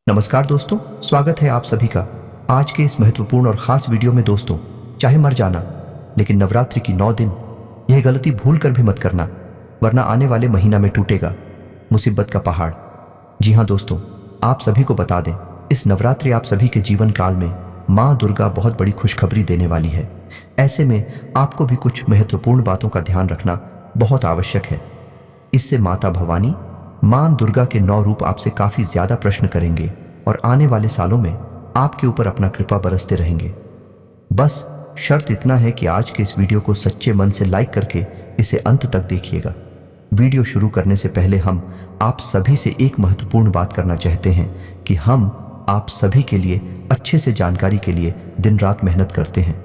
नमस्कार दोस्तों, स्वागत है आप सभी का आज के इस महत्वपूर्ण और ख़ास वीडियो में। दोस्तों, चाहे मर जाना, लेकिन नवरात्रि की 9 दिन यह गलती भूल कर भी मत करना, वरना आने वाले महीना में टूटेगा मुसीबत का पहाड़। जी हाँ दोस्तों, आप सभी को बता दें, इस नवरात्रि आप सभी के जीवन काल में माँ दुर्गा बहुत बड़ी खुशखबरी देने वाली है। ऐसे में आपको भी कुछ महत्वपूर्ण बातों का ध्यान रखना बहुत आवश्यक है। इससे माता भवानी, मां दुर्गा के 9 रूप आपसे काफी ज्यादा प्रश्न करेंगे और आने वाले सालों में आपके ऊपर अपना कृपा बरसते रहेंगे। बस शर्त इतना है कि आज के इस वीडियो को सच्चे मन से लाइक करके इसे अंत तक देखिएगा। वीडियो शुरू करने से पहले हम आप सभी से एक महत्वपूर्ण बात करना चाहते हैं कि हम आप सभी के लिए अच्छे से जानकारी के लिए दिन रात मेहनत करते हैं।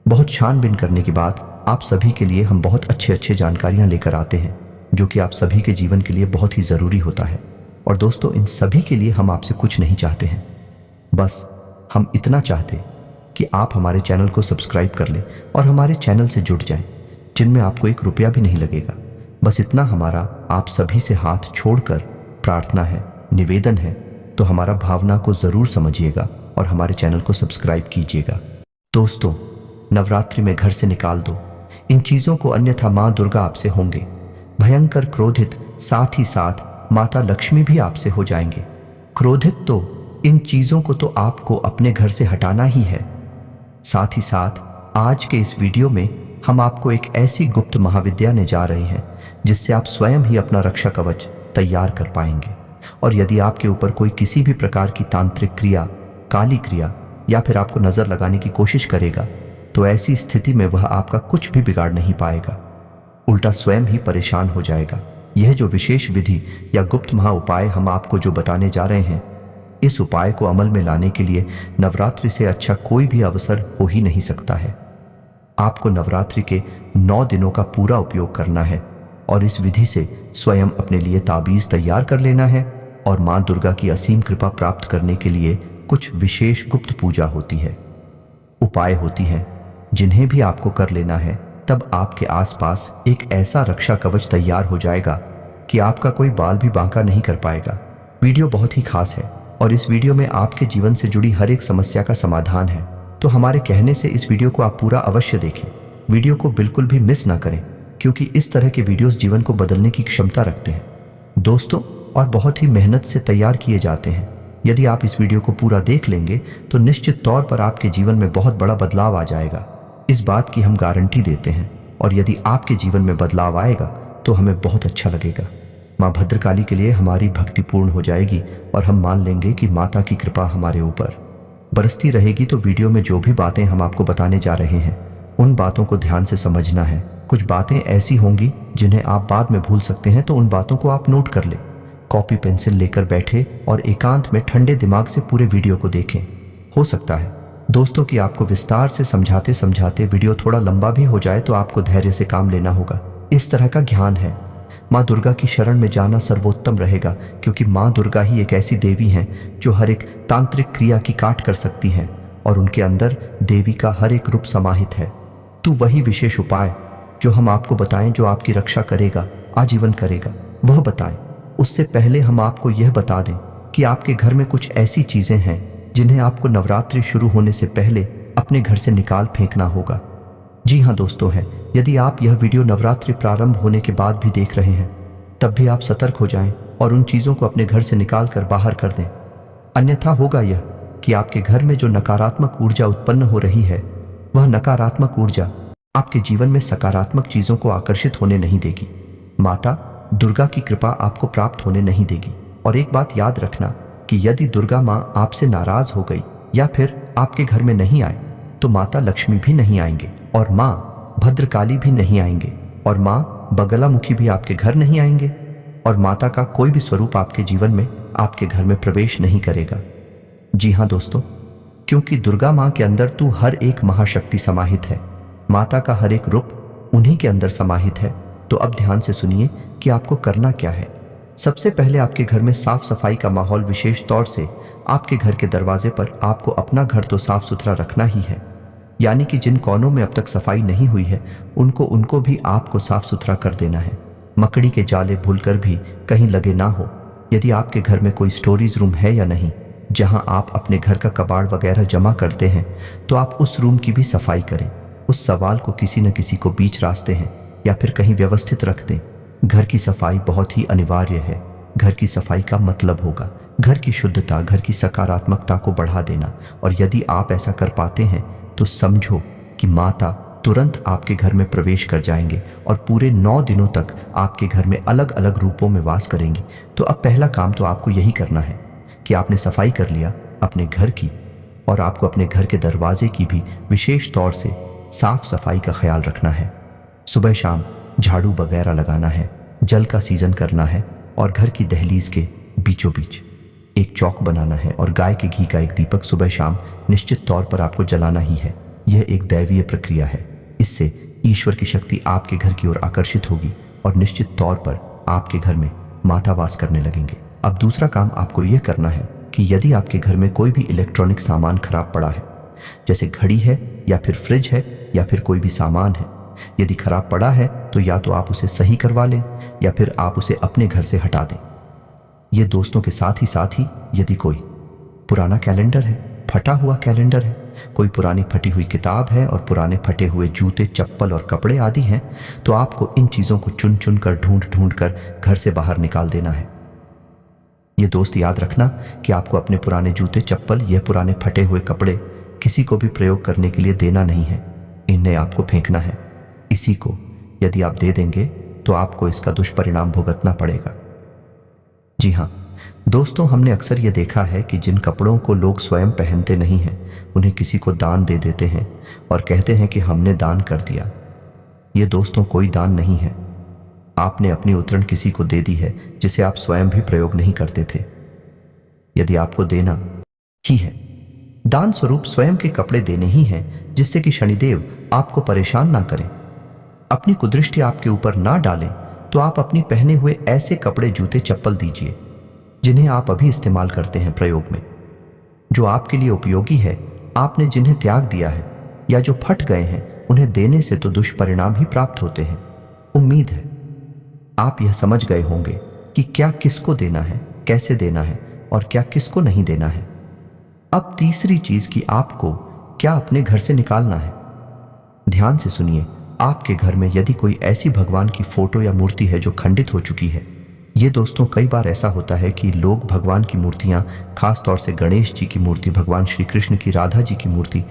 बहुत छानबीन करने के बाद आप सभी के लिए हम बहुत अच्छे जानकारियां लेकर आते हैं, जो कि आप सभी के जीवन के लिए बहुत ही ज़रूरी होता है। और दोस्तों, इन सभी के लिए हम आपसे कुछ नहीं चाहते हैं, बस हम इतना चाहते कि आप हमारे चैनल को सब्सक्राइब कर लें और हमारे चैनल से जुड़ जाएं, जिनमें आपको 1 रुपया भी नहीं लगेगा। बस इतना हमारा आप सभी से हाथ छोड़कर प्रार्थना है, निवेदन है। तो हमारा भावना को ज़रूर समझिएगा और हमारे चैनल को सब्सक्राइब कीजिएगा। दोस्तों, नवरात्रि में घर से निकाल दो इन चीज़ों को, अन्यथा माँ दुर्गा आपसे होंगे भयंकर क्रोधित। साथ ही साथ माता लक्ष्मी भी आपसे हो जाएंगे क्रोधित। तो इन चीजों को तो आपको अपने घर से हटाना ही है। साथ ही साथ आज के इस वीडियो में हम आपको एक ऐसी गुप्त महाविद्या ने जा रहे हैं जिससे आप स्वयं ही अपना रक्षा कवच तैयार कर पाएंगे। और यदि आपके ऊपर कोई किसी भी प्रकार की तांत्रिक क्रिया, काली क्रिया या फिर आपको नजर लगाने की कोशिश करेगा, तो ऐसी स्थिति में वह आपका कुछ भी बिगाड़ नहीं पाएगा, उल्टा स्वयं ही परेशान हो जाएगा। यह जो विशेष विधि या गुप्त महा उपाय हम आपको जो बताने जा रहे हैं, इस उपाय को अमल में लाने के लिए नवरात्रि से अच्छा कोई भी अवसर हो ही नहीं सकता है। आपको नवरात्रि के 9 दिनों का पूरा उपयोग करना है और इस विधि से स्वयं अपने लिए ताबीज तैयार कर लेना है। और मां दुर्गा की असीम कृपा प्राप्त करने के लिए कुछ विशेष गुप्त पूजा होती है, उपाय होती हैं, जिन्हें भी आपको कर लेना है। तब आपके आसपास एक ऐसा रक्षा कवच तैयार हो जाएगा कि आपका कोई बाल भी बांका नहीं कर पाएगा। वीडियो बहुत ही खास है और इस वीडियो में आपके जीवन से जुड़ी हर एक समस्या का समाधान है। तो हमारे कहने से इस वीडियो को आप पूरा अवश्य देखें। वीडियो को बिल्कुल भी मिस ना करें, क्योंकि इस तरह के वीडियोस जीवन को बदलने की क्षमता रखते हैं दोस्तों, और बहुत ही मेहनत से तैयार किए जाते हैं। यदि आप इस वीडियो को पूरा देख लेंगे तो निश्चित तौर पर आपके जीवन में बहुत बड़ा बदलाव आ जाएगा। इस बात की हम गारंटी देते हैं। और यदि आपके जीवन में बदलाव आएगा तो हमें बहुत अच्छा लगेगा। माँ भद्रकाली के लिए हमारी भक्ति पूर्ण हो जाएगी और हम मान लेंगे कि माता की कृपा हमारे ऊपर बरसती रहेगी। तो वीडियो में जो भी बातें हम आपको बताने जा रहे हैं, उन बातों को ध्यान से समझना है। कुछ बातें ऐसी होंगी जिन्हें आप बाद में भूल सकते हैं, तो उन बातों को आप नोट कर लें। कॉपी पेंसिल लेकर बैठे और एकांत में ठंडे दिमाग से पूरे वीडियो को देखें। हो सकता है दोस्तों कि आपको विस्तार से समझाते समझाते वीडियो थोड़ा लंबा भी हो जाए, तो आपको धैर्य से काम लेना होगा। इस तरह का ज्ञान है। माँ दुर्गा की शरण में जाना सर्वोत्तम रहेगा, क्योंकि माँ दुर्गा ही एक ऐसी देवी हैं जो हर एक तांत्रिक क्रिया की काट कर सकती हैं और उनके अंदर देवी का हर एक रूप समाहित है। तो वही विशेष उपाय जो हम आपको बताएं, जो आपकी रक्षा करेगा, आजीवन करेगा, वह बताएं। उससे पहले हम आपको यह बता दें कि आपके घर में कुछ ऐसी चीजें हैं जिन्हें आपको नवरात्रि शुरू होने से पहले अपने घर से निकाल फेंकना होगा। जी हाँ दोस्तों, है यदि आप यह वीडियो नवरात्रि प्रारंभ होने के बाद भी देख रहे हैं, तब भी आप सतर्क हो जाएं और उन चीज़ों को अपने घर से निकाल कर बाहर कर दें। अन्यथा होगा यह कि आपके घर में जो नकारात्मक ऊर्जा उत्पन्न हो रही है, वह नकारात्मक ऊर्जा आपके जीवन में सकारात्मक चीज़ों को आकर्षित होने नहीं देगी। माता दुर्गा की कृपा आपको प्राप्त होने नहीं देगी। और एक बात याद रखना कि यदि दुर्गा माँ आपसे नाराज हो गई या फिर आपके घर में नहीं आए, तो माता लक्ष्मी भी नहीं आएंगे और माँ भद्रकाली भी नहीं आएंगे और माँ बगलामुखी भी आपके घर नहीं आएंगे और माता का कोई भी स्वरूप आपके जीवन में, आपके घर में प्रवेश नहीं करेगा। जी हाँ दोस्तों, क्योंकि दुर्गा माँ के अंदर तू हर एक महाशक्ति समाहित है। माता का हर एक रूप उन्हीं के अंदर समाहित है। तो अब ध्यान से सुनिए कि आपको करना क्या है। सबसे पहले आपके घर में साफ सफाई का माहौल, विशेष तौर से आपके घर के दरवाजे पर आपको अपना घर तो साफ सुथरा रखना ही है। यानी कि जिन कोनों में अब तक सफाई नहीं हुई है, उनको भी आपको साफ सुथरा कर देना है। मकड़ी के जाले भूलकर भी कहीं लगे ना हो, यदि आपके घर में कोई स्टोरेज रूम है या नहीं, जहां आप अपने घर का कबाड़ वगैरह जमा करते हैं, तो आप उस रूम की भी सफाई करें। उस सवाल को किसी न किसी को बीच रास्ते हैं या फिर कहीं व्यवस्थित रख दें। घर की सफाई बहुत ही अनिवार्य है। घर की सफाई का मतलब होगा घर की शुद्धता, घर की सकारात्मकता को बढ़ा देना। और यदि आप ऐसा कर पाते हैं तो समझो कि माता तुरंत आपके घर में प्रवेश कर जाएंगे और पूरे 9 दिनों तक आपके घर में अलग अलग रूपों में वास करेंगी। तो अब पहला काम तो आपको यही करना है कि आपने सफाई कर लिया अपने घर की, और आपको अपने घर के दरवाजे की भी विशेष तौर से साफ सफाई का ख्याल रखना है। सुबह शाम झाड़ू वगैरह लगाना है, जल का सीजन करना है, और घर की दहलीज के बीचों बीच एक चौक बनाना है और गाय के घी का एक दीपक सुबह शाम निश्चित तौर पर आपको जलाना ही है। यह एक दैवीय प्रक्रिया है। इससे ईश्वर की शक्ति आपके घर की ओर आकर्षित होगी और निश्चित तौर पर आपके घर में माता वास करने लगेंगे। अब दूसरा काम आपको यह करना है कि यदि आपके घर में कोई भी इलेक्ट्रॉनिक सामान खराब पड़ा है, जैसे घड़ी है या फिर फ्रिज है या फिर कोई भी सामान है, यदि खराब पड़ा है तो या तो आप उसे सही करवा लें या फिर आप उसे अपने घर से हटा दें। ये दोस्तों के साथ ही यदि कोई पुराना कैलेंडर है, फटा हुआ कैलेंडर है, कोई पुरानी फटी हुई किताब है और पुराने फटे हुए जूते, चप्पल और कपड़े आदि हैं, तो आपको इन चीज़ों को चुन चुन कर ढूंढ कर घर से बाहर निकाल देना है। ये दोस्त याद रखना कि आपको अपने पुराने जूते, चप्पल, यह पुराने फटे हुए कपड़े किसी को भी प्रयोग करने के लिए देना नहीं है। इन्हें आपको फेंकना है। इसी को यदि आप दे देंगे तो आपको इसका दुष्परिणाम भुगतना पड़ेगा। जी हाँ दोस्तों, हमने अक्सर यह देखा है कि जिन कपड़ों को लोग स्वयं पहनते नहीं हैं, उन्हें किसी को दान दे देते हैं और कहते हैं कि हमने दान कर दिया। ये दोस्तों कोई दान नहीं है। आपने अपनी उतरण किसी को दे दी है जिसे आप स्वयं भी प्रयोग नहीं करते थे। यदि आपको देना ही है, दान स्वरूप स्वयं के कपड़े देने ही हैं, जिससे कि शनिदेव आपको परेशान ना करें, अपनी कुदृष्टि आपके ऊपर ना डालें, तो आप अपनी पहने हुए ऐसे कपड़े, जूते, चप्पल दीजिए जिन्हें आप अभी इस्तेमाल करते हैं प्रयोग में, जो आपके लिए उपयोगी है। आपने जिन्हें त्याग दिया है या जो फट गए हैं, उन्हें देने से तो दुष्परिणाम ही प्राप्त होते हैं। उम्मीद है आप यह समझ गए होंगे कि क्या किसको देना है, कैसे देना है और क्या किसको नहीं देना है। अब तीसरी चीज कि आपको क्या अपने घर से निकालना है। ध्यान से सुनिए, आपके घर में यदि कोई ऐसी भगवान की फोटो या मूर्ति है जो खंडित हो चुकी है, ये दोस्तों कई बार ऐसा होता है कि लोग भगवान की मूर्तियां, खास तौर से गणेश जी की मूर्ति, भगवान श्री कृष्ण की, राधा जी की मूर्ति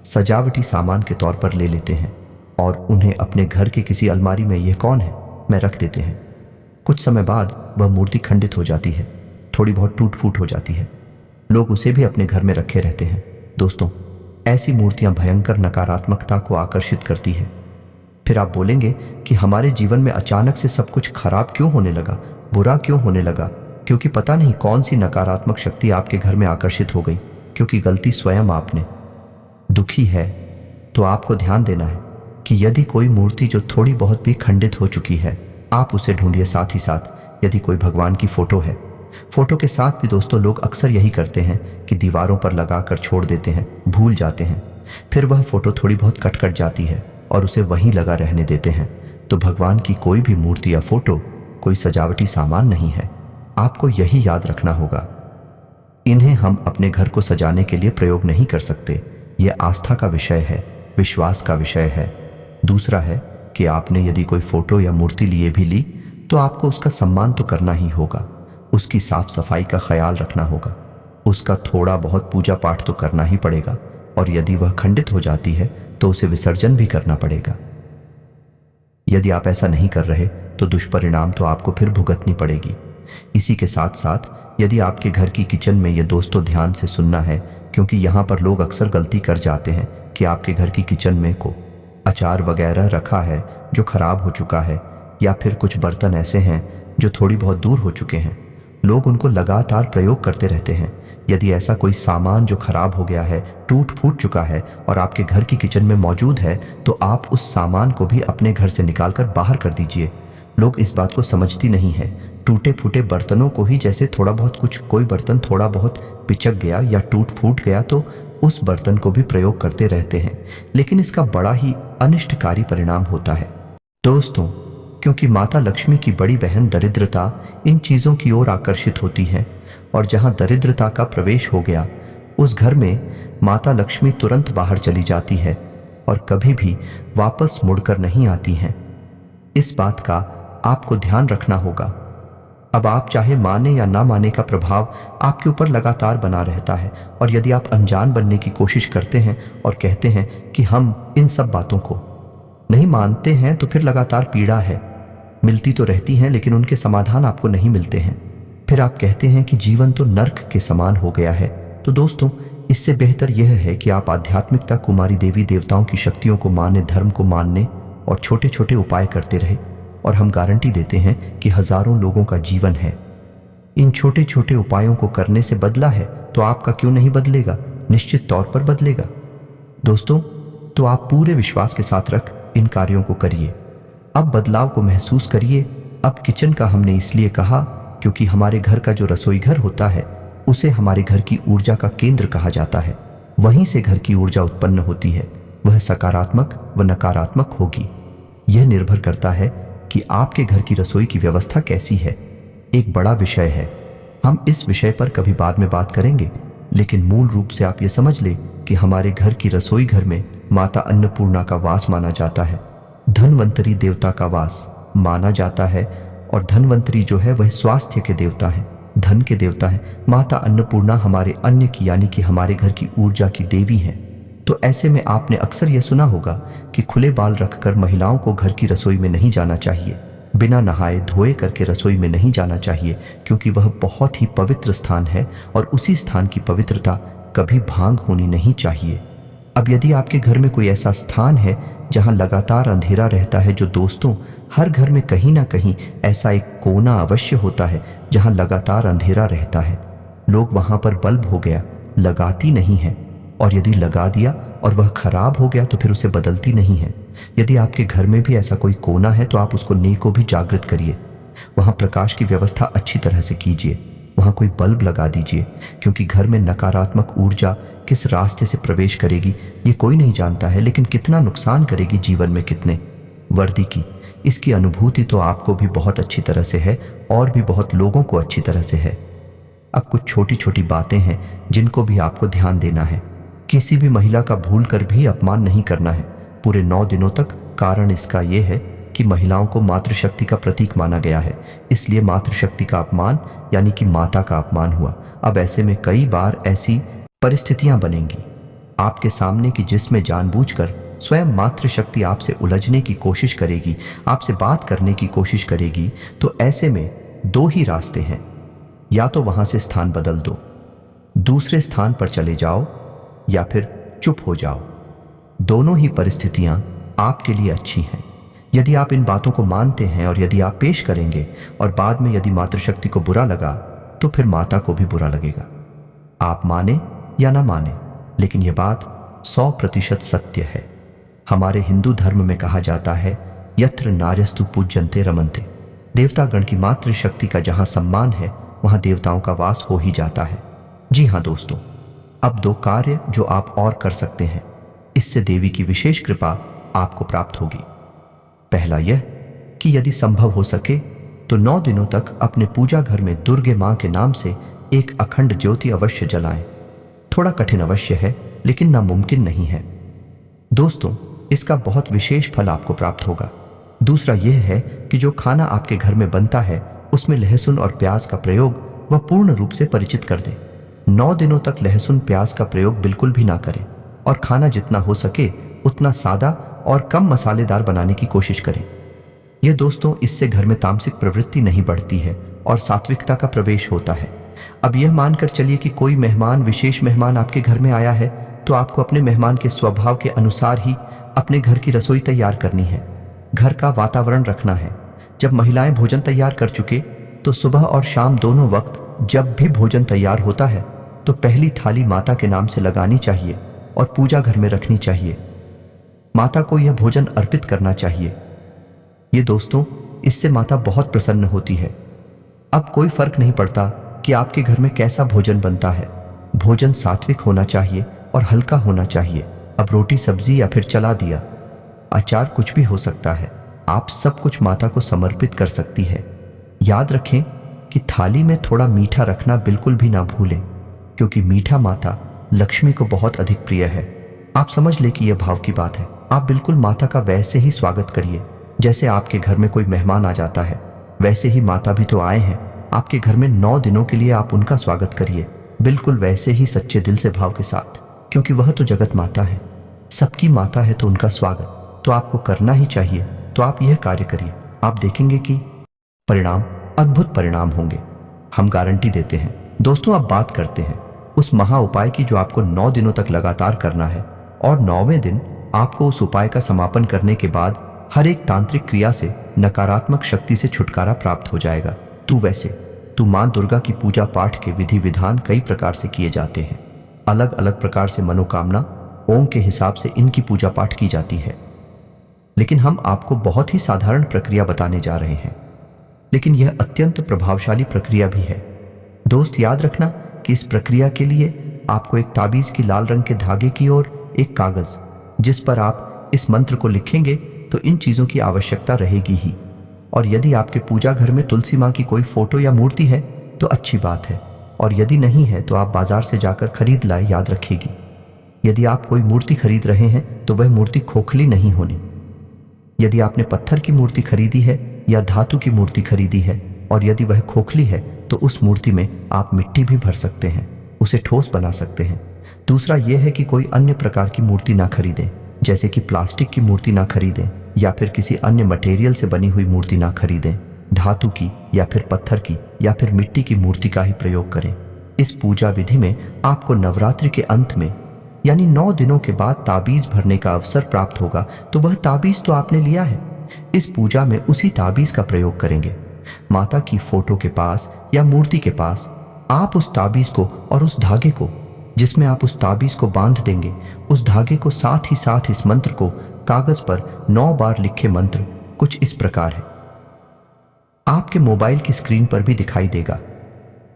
सजावटी सामान के तौर पर ले लेते हैं और उन्हें अपने घर के किसी अलमारी में यह कौन है मैं रख देते हैं। कुछ समय बाद वह मूर्ति खंडित हो जाती है, थोड़ी बहुत टूट फूट हो जाती है। लोग उसे भी अपने घर में रखे रहते हैं। दोस्तों, ऐसी मूर्तियां भयंकर नकारात्मकता को आकर्षित करती है। फिर आप बोलेंगे कि हमारे जीवन में अचानक से सब कुछ खराब क्यों होने लगा, बुरा क्यों होने लगा? क्योंकि पता नहीं कौन सी नकारात्मक शक्ति आपके घर में आकर्षित हो गई, क्योंकि गलती स्वयं आपने। दुखी है तो आपको ध्यान देना है कि यदि कोई मूर्ति जो थोड़ी बहुत भी खंडित हो चुकी है, आप उसे ढूंढिए। साथ ही साथ यदि कोई भगवान की फोटो है, फोटो के साथ भी दोस्तों लोग अक्सर यही करते हैं कि दीवारों पर लगाकर छोड़ देते हैं, भूल जाते हैं। फिर वह फोटो थोड़ी बहुत कट जाती है और उसे वहीं लगा रहने देते हैं। तो भगवान की कोई भी मूर्ति या फोटो कोई सजावटी सामान नहीं है। आपको यही याद रखना होगा, इन्हें हम अपने घर को सजाने के लिए प्रयोग नहीं कर सकते। यह आस्था का विषय है, विश्वास का विषय है। दूसरा है कि आपने यदि कोई फोटो या मूर्ति लिए भी ली, तो आपको उसका सम्मान तो करना ही होगा, उसकी साफ सफाई का ख्याल रखना होगा, उसका थोड़ा बहुत पूजा पाठ तो करना ही पड़ेगा, और यदि वह खंडित हो जाती है तो उसे विसर्जन भी करना पड़ेगा। यदि आप ऐसा नहीं कर रहे तो दुष्परिणाम तो आपको फिर भुगतनी पड़ेगी। इसी के साथ साथ यदि आपके घर की किचन में, ये दोस्तों ध्यान से सुनना है, क्योंकि यहाँ पर लोग अक्सर गलती कर जाते हैं कि आपके घर की किचन में को अचार वगैरह रखा है जो खराब हो चुका है, या फिर कुछ बर्तन ऐसे हैं जो थोड़ी बहुत दूर हो चुके हैं, लोग उनको लगातार प्रयोग करते रहते हैं। यदि ऐसा कोई सामान जो खराब हो गया है, टूट फूट चुका है और आपके घर की किचन में मौजूद है, तो आप उस सामान को भी अपने घर से निकालकर बाहर कर दीजिए। लोग इस बात को समझती नहीं है। टूटे फूटे बर्तनों को ही, जैसे थोड़ा बहुत कुछ, कोई बर्तन थोड़ा बहुत पिचक गया या टूट फूट गया तो उस बर्तन को भी प्रयोग करते रहते हैं, लेकिन इसका बड़ा ही अनिष्टकारी परिणाम होता है। दोस्तों, क्योंकि माता लक्ष्मी की बड़ी बहन दरिद्रता इन चीज़ों की ओर आकर्षित होती है, और जहाँ दरिद्रता का प्रवेश हो गया उस घर में माता लक्ष्मी तुरंत बाहर चली जाती है और कभी भी वापस मुड़कर नहीं आती हैं। इस बात का आपको ध्यान रखना होगा। अब आप चाहे माने या ना माने का प्रभाव आपके ऊपर लगातार बना रहता है, और यदि आप अनजान बनने की कोशिश करते हैं और कहते हैं कि हम इन सब बातों को नहीं मानते हैं, तो फिर लगातार पीड़ा है, मिलती तो रहती हैं लेकिन उनके समाधान आपको नहीं मिलते हैं। फिर आप कहते हैं कि जीवन तो नर्क के समान हो गया है। तो दोस्तों, इससे बेहतर यह है कि आप आध्यात्मिकता, कुमारी देवी देवताओं की शक्तियों को माने, धर्म को मानने और छोटे छोटे उपाय करते रहे, और हम गारंटी देते हैं कि हजारों लोगों का जीवन है इन छोटे छोटे उपायों को करने से बदला है। तो आपका क्यों नहीं बदलेगा? निश्चित तौर पर बदलेगा दोस्तों। तो आप पूरे विश्वास के साथ रख इन कार्यों को करिए। अब बदलाव को महसूस करिए। अब किचन का हमने इसलिए कहा क्योंकि हमारे घर का जो रसोई घर होता है उसे हमारे घर की ऊर्जा का केंद्र कहा जाता है। वहीं से घर की ऊर्जा उत्पन्न होती है, वह सकारात्मक व नकारात्मक होगी। यह निर्भर करता है कि आपके घर की रसोई की व्यवस्था कैसी है। एक बड़ा विषय है, हम इस विषय पर कभी बाद में बात करेंगे, लेकिन मूल रूप से आप ये समझ ले कि हमारे घर की रसोई घर में माता अन्नपूर्णा का वास माना जाता है, धनवंतरी देवता का वास माना जाता है, और धनवंतरी जो है वह स्वास्थ्य के देवता है, धन के देवता है। माता अन्नपूर्णा हमारे अन्न की यानी कि हमारे घर की ऊर्जा की देवी है। तो ऐसे में आपने अक्सर यह सुना होगा कि खुले बाल रखकर महिलाओं को घर की रसोई में नहीं जाना चाहिए, बिना नहाए धोए करके रसोई में नहीं जाना चाहिए, क्योंकि वह बहुत ही पवित्र स्थान है और उसी स्थान की पवित्रता कभी भांग होनी नहीं चाहिए। अब यदि आपके घर में कोई ऐसा स्थान है जहां लगातार अंधेरा रहता है, जो दोस्तों हर घर में कहीं ना कहीं ऐसा एक कोना अवश्य होता है जहां लगातार अंधेरा रहता है, लोग वहां पर बल्ब हो गया लगाती नहीं है, और यदि लगा दिया और वह खराब हो गया तो फिर उसे बदलती नहीं है। यदि आपके घर में भी ऐसा कोई कोना है तो आप उसको नेको भी जागृत करिए, वहां प्रकाश की व्यवस्था अच्छी तरह से कीजिए, वहां कोई बल्ब लगा दीजिए, क्योंकि घर में नकारात्मक ऊर्जा किस रास्ते से प्रवेश करेगी ये कोई नहीं जानता है, लेकिन कितना नुकसान करेगी जीवन में कितने वर्दी की, इसकी अनुभूति तो आपको भी बहुत अच्छी तरह से है और भी बहुत लोगों को अच्छी तरह से है। अब कुछ छोटी छोटी बातें हैं जिनको भी आपको ध्यान देना है। किसी भी महिला का भूल कर भी अपमान नहीं करना है पूरे 9 दिनों तक। कारण इसका यह है कि महिलाओं को मातृशक्ति का प्रतीक माना गया है, इसलिए मातृशक्ति का अपमान यानी कि माता का अपमान हुआ। अब ऐसे में कई बार ऐसी परिस्थितियां बनेंगी आपके सामने कि जिसमें जानबूझकर स्वयं मातृशक्ति आपसे उलझने की कोशिश करेगी, आपसे बात करने की कोशिश करेगी। तो ऐसे में 2 ही रास्ते हैं, या तो वहां से स्थान बदल दो, दूसरे स्थान पर चले जाओ, या फिर चुप हो जाओ। दोनों ही परिस्थितियां आपके लिए अच्छी हैं यदि आप इन बातों को मानते हैं, और यदि आप पेश करेंगे और बाद में यदि मातृशक्ति को बुरा लगा तो फिर माता को भी बुरा लगेगा। आप माने या ना माने, लेकिन यह बात 100% सत्य है। हमारे हिंदू धर्म में कहा जाता है, यत्र नार्यस्तु पूज्यन्ते रमन्ते। देवतागण की मातृशक्ति का जहां सम्मान है वहां देवताओं का वास हो ही जाता है। जी हाँ दोस्तों, अब 2 कार्य जो आप और कर सकते हैं, इससे देवी की विशेष कृपा आपको प्राप्त होगी। पहला यह कि यदि संभव हो सके तो 9 दिनों तक अपने पूजा घर में दुर्गे मां के नाम से एक अखंड ज्योति अवश्य जलाएं। थोड़ा कठिन अवश्य है, लेकिन नामुमकिन नहीं है दोस्तों। इसका बहुत विशेष फल आपको प्राप्त होगा। दूसरा यह है कि जो खाना आपके घर में बनता है उसमें लहसुन और प्याज का प्रयोग वह पूर्ण रूप से परिचित कर दें। 9 दिनों तक लहसुन प्याज का प्रयोग बिल्कुल भी ना करें, और खाना जितना हो सके उतना सादा और कम मसालेदार बनाने की कोशिश करें। यह दोस्तों, इससे घर में तामसिक प्रवृत्ति नहीं बढ़ती है और सात्विकता का प्रवेश होता है। अब यह मानकर चलिए कि कोई मेहमान, विशेष मेहमान आपके घर में आया है, तो आपको अपने मेहमान के स्वभाव के अनुसार ही अपने घर की रसोई तैयार करनी है, घर का वातावरण रखना है। जब महिलाएं भोजन तैयार कर चुके तो सुबह और शाम दोनों वक्त जब भी भोजन तैयार होता है तो पहली थाली माता के नाम से लगानी चाहिए और पूजा घर में रखनी चाहिए। माता को यह भोजन अर्पित करना चाहिए। ये दोस्तों, इससे माता बहुत प्रसन्न होती है। अब कोई फर्क नहीं पड़ता कि आपके घर में कैसा भोजन बनता है, भोजन सात्विक होना चाहिए और हल्का होना चाहिए। अब रोटी, सब्जी या फिर चला दिया, अचार कुछ भी हो सकता है। आप सब कुछ माता को समर्पित कर सकती है। याद रखें कि थाली में थोड़ा मीठा रखना बिल्कुल भी ना भूलें, क्योंकि मीठा माता लक्ष्मी को बहुत अधिक प्रिय है। आप समझ ले कि यह भाव की बात है। आप बिल्कुल माता का वैसे ही स्वागत करिए जैसे आपके घर में कोई मेहमान आ जाता है। वैसे ही माता भी तो आए हैं आपके घर में 9 दिनों के लिए। आप उनका स्वागत करिए बिल्कुल वैसे ही सच्चे दिल से, भाव के साथ, क्योंकि वह तो जगत माता है, सबकी माता है। तो उनका स्वागत तो आपको करना ही चाहिए। तो आप यह कार्य करिए, आप देखेंगे कि परिणाम, अद्भुत परिणाम होंगे। हम गारंटी देते हैं। दोस्तों, अब बात करते हैं उस महा उपाय की जो आपको 9 दिनों तक लगातार करना है, और 9वें दिन आपको उस उपाय का समापन करने के बाद हर एक तांत्रिक क्रिया से, नकारात्मक शक्ति से छुटकारा प्राप्त हो जाएगा। तू मां दुर्गा की पूजा पाठ के विधि विधान कई प्रकार से किए जाते हैं। अलग अलग प्रकार से मनोकामना ओम के हिसाब से इनकी पूजा पाठ की जाती है, लेकिन हम आपको बहुत ही साधारण प्रक्रिया बताने जा रहे हैं, लेकिन यह अत्यंत प्रभावशाली प्रक्रिया भी है। दोस्त, याद रखना कि इस प्रक्रिया के लिए आपको एक ताबीज की लाल रंग के धागे की और एक कागज जिस पर आप इस मंत्र को लिखेंगे, तो इन चीजों की आवश्यकता रहेगी ही। और यदि आपके पूजा घर में तुलसी माँ की कोई फोटो या मूर्ति है तो अच्छी बात है, और यदि नहीं है तो आप बाजार से जाकर खरीद लाए। याद रखिएगी, यदि आप कोई मूर्ति खरीद रहे हैं तो वह मूर्ति खोखली नहीं होनी। यदि आपने पत्थर की मूर्ति खरीदी है या धातु की मूर्ति खरीदी है, और यदि वह खोखली है तो उस मूर्ति में आप मिट्टी भी भर सकते हैं, उसे ठोस बना सकते हैं। दूसरा यह है कि कोई अन्य प्रकार की मूर्ति ना खरीदें, जैसे कि प्लास्टिक की मूर्ति ना खरीदें या फिर किसी अन्य मटेरियल से बनी हुई मूर्ति ना खरीदें। धातु की या फिर पत्थर की या फिर मिट्टी की मूर्ति का ही प्रयोग करें। इस पूजा विधि में आपको नवरात्रि के अंत में, यानी 9 दिनों के बाद ताबीज भरने का अवसर प्राप्त होगा। तो वह ताबीज तो आपने लिया है, इस पूजा में उसी ताबीज का प्रयोग करेंगे। माता की फोटो के पास या मूर्ति के पास आप उस ताबीज को और उस धागे को जिसमें आप उस ताबीज को बांध देंगे, उस धागे को साथ ही साथ इस मंत्र को कागज पर 9 बार लिखे मंत्र कुछ इस प्रकार है। आपके मोबाइल की स्क्रीन पर भी दिखाई देगा।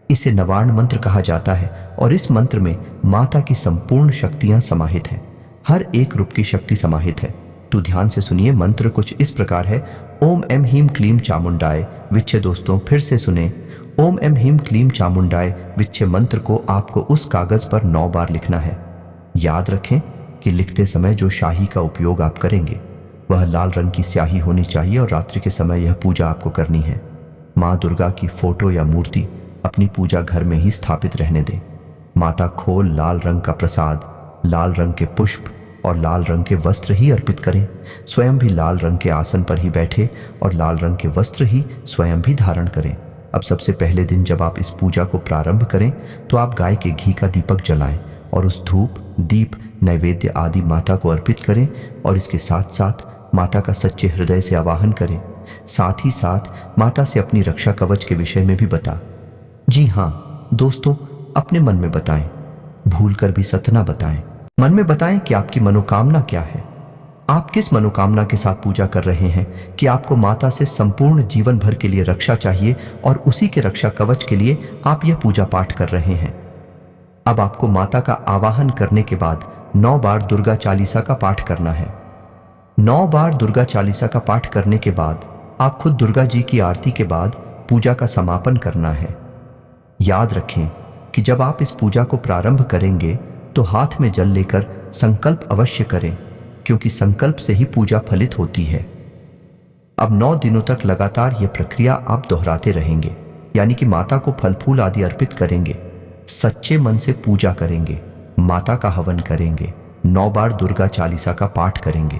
इसे नवार्ण मंत्र कहा जाता है, और इस मंत्र में माता की संपूर्ण शक्तियां समाहित हैं। हर एक रूप की शक्ति समाहित है। तो ध्यान से सुनिए, मंत्र कुछ इस प्रकार है। ओम एम ह्रीम क्लीम चामुंडाय विच्छे। दोस्तों, फिर से सुने, ओम एम ह्रीम क्लीम चामुंडाय विच्छे मंत्र को आपको उस कागज पर 9 बार लिखना है। याद रखें कि लिखते समय जो शाही का उपयोग आप करेंगे वह लाल रंग की स्याही होनी चाहिए, और रात्रि के समय यह पूजा आपको करनी है। माँ दुर्गा की फोटो या मूर्ति अपनी पूजा घर में ही स्थापित रहने दें। माता खोल लाल रंग का प्रसाद, लाल रंग के पुष्प और लाल रंग के वस्त्र ही अर्पित करें। स्वयं भी लाल रंग के आसन पर ही बैठे और लाल रंग के वस्त्र ही स्वयं भी धारण करें। अब सबसे पहले दिन जब आप इस पूजा को प्रारंभ करें तो आप गाय के घी का दीपक जलाएं और उस धूप, दीप, नैवेद्य आदि माता को अर्पित करें, और इसके साथ साथ माता का सच्चे हृदय से आवाहन करें। साथ ही साथ माता से अपनी रक्षा कवच के विषय में भी बता। जी हाँ दोस्तों, अपने मन में बताएं, भूलकर भी सत ना बताएं। मन में बताएं कि आपकी मनोकामना क्या है। आप किस मनोकामना के साथ पूजा कर रहे हैं कि आपको माता से संपूर्ण जीवन भर के लिए रक्षा चाहिए, और उसी के रक्षा कवच के लिए आप यह पूजा पाठ कर रहे हैं। अब आपको माता का आवाहन करने के बाद 9 बार दुर्गा चालीसा का पाठ करना है। 9 बार दुर्गा चालीसा का पाठ करने के बाद आप खुद दुर्गा जी की आरती के बाद पूजा का समापन करना है। याद रखें कि जब आप इस पूजा को प्रारंभ करेंगे तो हाथ में जल लेकर संकल्प अवश्य करें, क्योंकि संकल्प से ही पूजा फलित होती है। अब 9 दिनों तक लगातार यह प्रक्रिया आप दोहराते रहेंगे, यानी कि माता को फल फूल आदि अर्पित करेंगे, सच्चे मन से पूजा करेंगे, माता का हवन करेंगे, 9 बार दुर्गा चालीसा का पाठ करेंगे।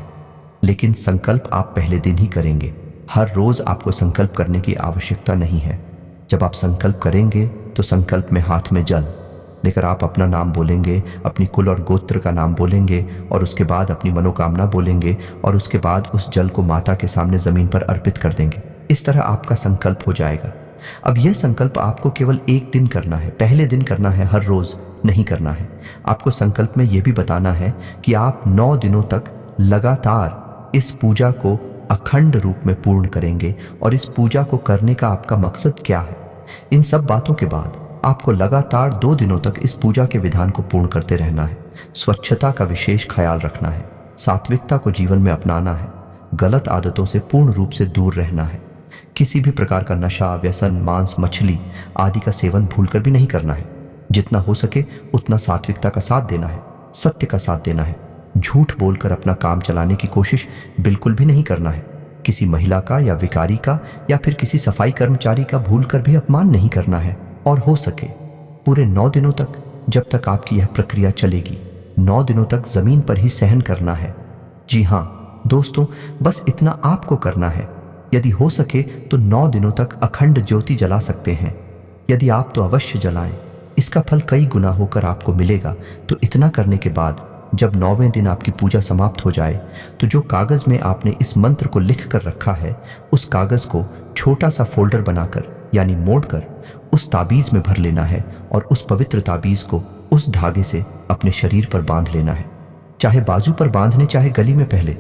लेकिन संकल्प आप पहले दिन ही करेंगे। हर रोज आपको संकल्प करने की आवश्यकता नहीं है। जब आप संकल्प करेंगे तो संकल्प में हाथ में जल लेकर आप अपना नाम बोलेंगे, अपनी कुल और गोत्र का नाम बोलेंगे, और उसके बाद अपनी मनोकामना बोलेंगे, और उसके बाद उस जल को माता के सामने जमीन पर अर्पित कर देंगे। इस तरह आपका संकल्प हो जाएगा। अब यह संकल्प आपको केवल एक दिन करना है, पहले दिन करना है, हर रोज नहीं करना है। आपको संकल्प में यह भी बताना है कि आप 9 दिनों तक लगातार इस पूजा को अखंड रूप में पूर्ण करेंगे, और इस पूजा को करने का आपका मकसद क्या है। इन सब बातों के बाद आपको लगातार 2 दिनों तक इस पूजा के विधान को पूर्ण करते रहना है। स्वच्छता का विशेष ख्याल रखना है, सात्विकता को जीवन में अपनाना है, गलत आदतों से पूर्ण रूप से दूर रहना है। किसी भी प्रकार का नशा, व्यसन, मांस, मछली आदि का सेवन भूलकर भी नहीं करना है। जितना हो सके उतना सात्विकता का साथ देना है, सत्य का साथ देना है। झूठ बोलकर अपना काम चलाने की कोशिश बिल्कुल भी नहीं करना है। किसी महिला का या विकारी का या फिर किसी सफाई कर्मचारी का भूलकर भी अपमान नहीं करना है। और हो सके पूरे 9 दिनों तक, जब तक आपकी यह प्रक्रिया चलेगी, 9 दिनों तक जमीन पर ही सहन करना है। जी हाँ दोस्तों, बस इतना आपको करना है। यदि हो सके तो 9 दिनों तक अखंड ज्योति जला सकते हैं। यदि आप तो अवश्य जलाएं, इसका फल कई गुना होकर आपको मिलेगा। तो इतना करने के बाद जब 9वें दिन आपकी पूजा समाप्त हो जाए, तो जो कागज में आपने इस मंत्र को लिख कर रखा है, उस कागज को छोटा सा फोल्डर बनाकर यानी मोड़कर उस ताबीज में भर लेना है और उस पवित्र ताबीज को उस धागे से अपने शरीर पर बांध लेना है। चाहे बाजू पर बांधने, चाहे गली में पहले।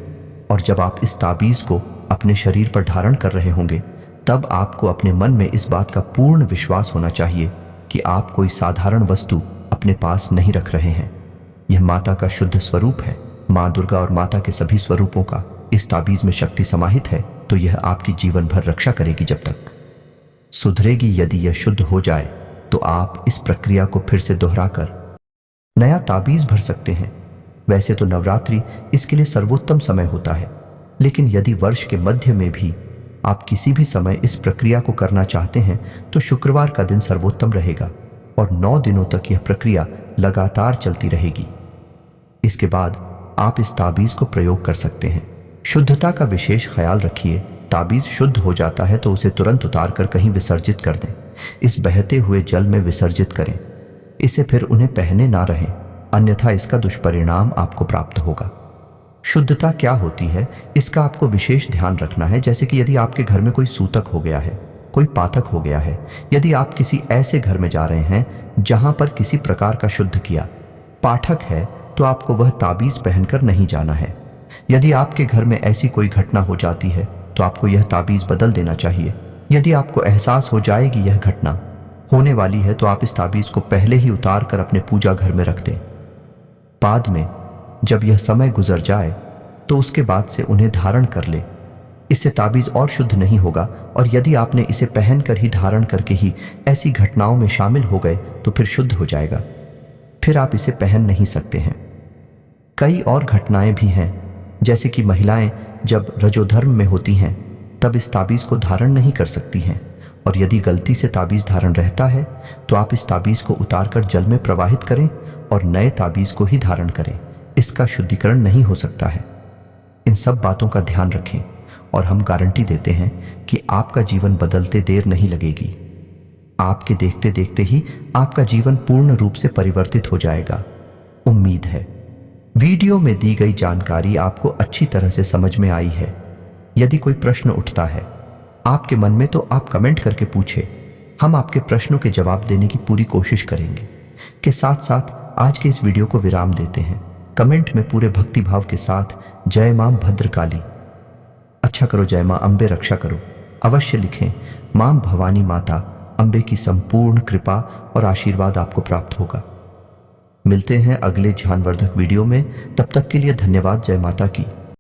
और जब आप इस ताबीज को अपने शरीर पर धारण कर रहे होंगे, तब आपको अपने मन में इस बात का पूर्ण विश्वास होना चाहिए कि आप कोई साधारण वस्तु अपने पास नहीं रख रहे हैं। यह माता का शुद्ध स्वरूप है। माँ दुर्गा और माता के सभी स्वरूपों का इस ताबीज में शक्ति समाहित है। तो यह आपकी जीवन भर रक्षा करेगी जब तक सुधरेगी। यदि यह शुद्ध हो जाए तो आप इस प्रक्रिया को फिर से दोहराकर नया ताबीज भर सकते हैं। वैसे तो नवरात्रि इसके लिए सर्वोत्तम समय होता है, लेकिन यदि वर्ष के मध्य में भी आप किसी भी समय इस प्रक्रिया को करना चाहते हैं तो शुक्रवार का दिन सर्वोत्तम रहेगा और 9 दिनों तक यह प्रक्रिया लगातार चलती रहेगी। इसके बाद आप इस ताबीज को प्रयोग कर सकते हैं। शुद्धता का विशेष ख्याल रखिए। ताबीज शुद्ध हो जाता है तो उसे तुरंत उतार कर कहीं विसर्जित कर दें। इस बहते हुए जल में विसर्जित करें। इसे फिर उन्हें पहने ना रहें, अन्यथा इसका दुष्परिणाम आपको प्राप्त होगा। शुद्धता क्या होती है, इसका आपको विशेष ध्यान रखना है। जैसे कि यदि आपके घर में कोई सूतक हो गया है, कोई पातक हो गया है, यदि आप किसी ऐसे घर में जा रहे हैं जहां पर किसी प्रकार का शुद्ध किया पाठक है, तो आपको वह ताबीज पहनकर नहीं जाना है। यदि आपके घर में ऐसी कोई घटना हो जाती है तो आपको यह ताबीज बदल देना चाहिए। यदि आपको एहसास हो जाएगी यह घटना होने वाली है, तो आप इस ताबीज को पहले ही उतार कर अपने पूजा घर में रख दें। बाद में जब यह समय गुजर जाए तो उसके बाद से उन्हें धारण कर ले। इससे ताबीज और शुद्ध नहीं होगा। और यदि आपने इसे पहनकर ही, धारण करके ही ऐसी घटनाओं में शामिल हो गए तो फिर शुद्ध हो जाएगा, फिर आप इसे पहन नहीं सकते हैं। कई और घटनाएं भी हैं, जैसे कि महिलाएं जब रजोधर्म में होती हैं तब इस ताबीज को धारण नहीं कर सकती हैं। और यदि गलती से ताबीज धारण रहता है तो आप इस ताबीज को उतारकर जल में प्रवाहित करें और नए ताबीज को ही धारण करें। इसका शुद्धिकरण नहीं हो सकता है। इन सब बातों का ध्यान रखें और हम गारंटी देते हैं कि आपका जीवन बदलते देर नहीं लगेगी। आपके देखते देखते ही आपका जीवन पूर्ण रूप से परिवर्तित हो जाएगा। उम्मीद है वीडियो में दी गई जानकारी आपको अच्छी तरह से समझ में आई है। यदि कोई प्रश्न उठता है आपके मन में तो आप कमेंट करके पूछें। हम आपके प्रश्नों के जवाब देने की पूरी कोशिश करेंगे। के साथ साथ आज के इस वीडियो को विराम देते हैं। कमेंट में पूरे भक्ति भाव के साथ जय मां भद्रकाली, अच्छा करो, जय मां अम्बे रक्षा करो अवश्य लिखें। मां भवानी माता अम्बे की संपूर्ण कृपा और आशीर्वाद आपको प्राप्त होगा। मिलते हैं अगले ध्यानवर्धक वीडियो में। तब तक के लिए धन्यवाद। जय माता की।